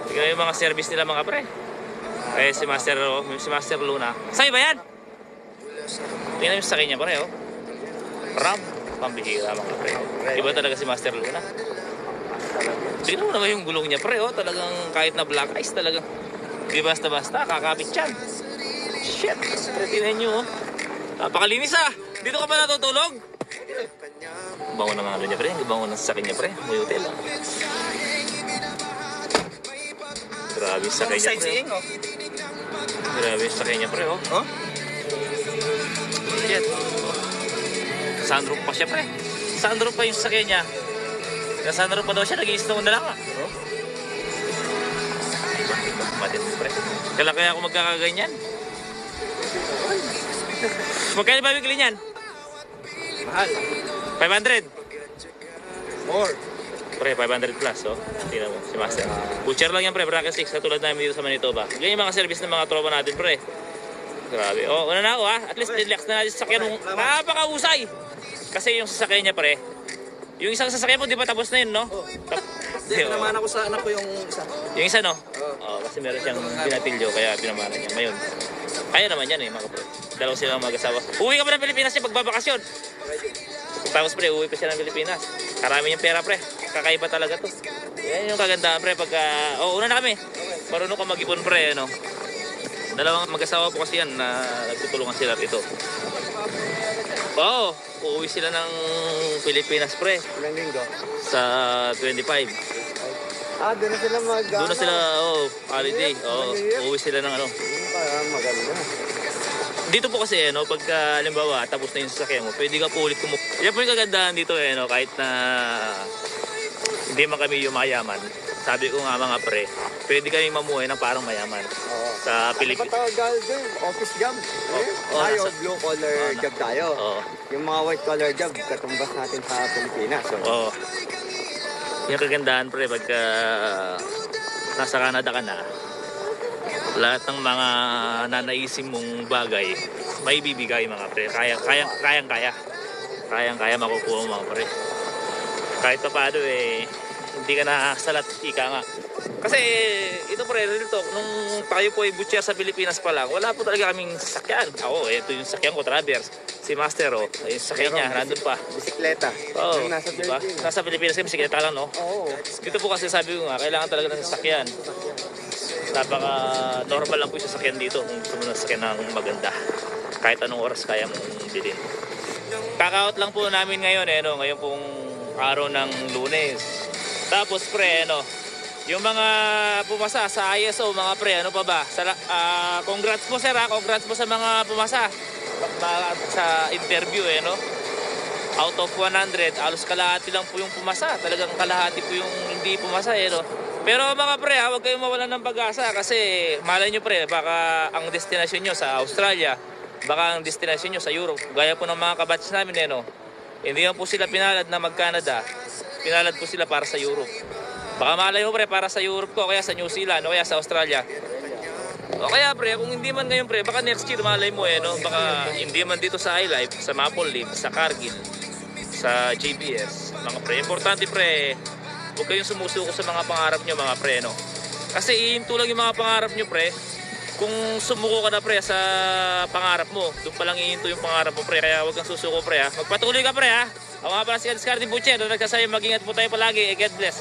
Tingnan yung mga service nila mga pre. Eh si Master Luna. Sa'yo ba yan? Tingnan yung sa kanya pre oh. Ram. Pambihira mga pre. Iba talaga si Master Luna. Tingnan mo naman yung gulong niya pre oh. Talagang kahit na black ice talagang. Di basta-basta kakapit yan. Shit. Tingnan nyo oh. Napakalinis ah. Dito ka ba natutulog? Bango na nga niya pre. Bango na sa kanya pre. May hotel ah. Grabe sa kanya pre. Grabe sa kanya pre oh. Oh? Shit. Sunroof pa siya pre. Sunroof pa yung sakyan niya. Sunroof pa daw siya. Nag-i-snow na lang ah. Oh? Matin pre. Kaya ako magkakaganyan. Magkano ba bigli niyan? Mahal. 500? More. Pre, 500 plus, oh. Tingnan mo, si Master. Butcher lang yan, pre. Bracket 6, katulad namin dito sa Manitoba. Ganyan yung mga service ng mga tropa natin, pre. Grabe. Oh, una na ako, ha. At least, relax na natin sa sasakyan mong napakausay. Kasi yung sasakyan niya, pre. Yung isang sasakyan mo, di ba tapos na yun, no? Hindi, pinamanan ko sa anak ko yung isa. Yung isa, no? Oo, kasi meron siyang pinatilyo, kaya pinamanan niya. Ngayon, kaya naman yan, eh, mga pre. Dalawa silang mag-asawa. Uwi ka ba ng Pilipinas niya pagbabakasyon? Tapos pre, uwi pa siya ng Pilipinas. Karami yung pera pre. Kakaiba talaga to. Yan yung kagandahan pre pagka... Oh, una na kami. Marunong ka mag-ipon pre, ano. Dalawang mag-asawa po kasi yan na nagtutulungan sila rito. Oo, uuwi sila ng Pilipinas pre. Ilang linggo? Sa 25. Doon na sila Doon na sila, holiday. Uuwi sila ng ano. Maganda. Dito po kasi, no, pagka, halimbawa, tapos na yung sasakyan mo, pwede ka po ulit Yan po yung kagandahan dito, no, kahit na hindi man kami yung mayaman. Sabi ko nga mga pre, pwede kami mamuhay ng parang mayaman. Sa Pilipinas. Ano ba tawag doon? Office job. Tayo, blue collar job tayo. Yung mga white collar job, katumbas natin sa Pilipinas. Oo. Yung kagandahan pre, pagka nasa Canada ka na, lahat ng mga nanaisim mong bagay may bibigay mga pre. Kayang-kaya makukuha mo mga pre. Kahit pa paano hindi ka nakasalat, ika nga. Kasi ito pre, real talk, nung tayo po ay butcher sa Pilipinas pa lang, wala po talaga kaming sasakyan. Ako, ito yung sasakyan ko, Traverse. Si Master, yung sasakyan niya, nandun pa. Bisikleta. Nasa Pilipinas. Nasa Pilipinas kasi bisikleta lang, no? Dito po kasi sabi ko nga, kailangan talaga ng sasakyan. Napaka normal lang po yung sasakyan dito kung gusto mo ng sasakyan ng maganda. Kahit anong oras kaya mong bilhin. Kakaot lang po namin ngayon, ngayon pong araw ng Lunes. Tapos pre, yung mga pumasa sa ISO, mga pre, ano pa ba? Congrats po sir, congrats po sa mga pumasa sa interview, Out of 100, alos kalahati lang po yung pumasa. Talagang kalahati po yung hindi pumasa, Pero mga pre, huwag kayong mawalan ng pag-asa kasi malay nyo pre, baka ang destinasyon nyo sa Australia, baka ang destinasyon nyo sa Europe. Gaya po ng mga kabatch namin, hindi lang po sila pinalad na mag-Canada, pinalad po sila para sa Europe. Baka malay mo pre, para sa Europe ko, kaya sa New Zealand, o kaya sa Australia. O kaya pre, kung hindi man ngayon pre, baka next year malay mo, baka hindi man dito sa iLife, sa Maple Leaf, sa Cargill, sa JBS. Mga pre, importante pre, huwag kayong sumusuko sa mga pangarap nyo mga pre, Kasi ihinto lang yung mga pangarap nyo pre. Kung sumuko ka na pre sa pangarap mo, doon pa lang ihinto yung pangarap mo pre. Kaya huwag kang susuko pre ha. Magpatuloy ka pre ha. Ako nga pala si Discarding Butcher na nagsasabi mag-ingat po tayo palagi. God bless.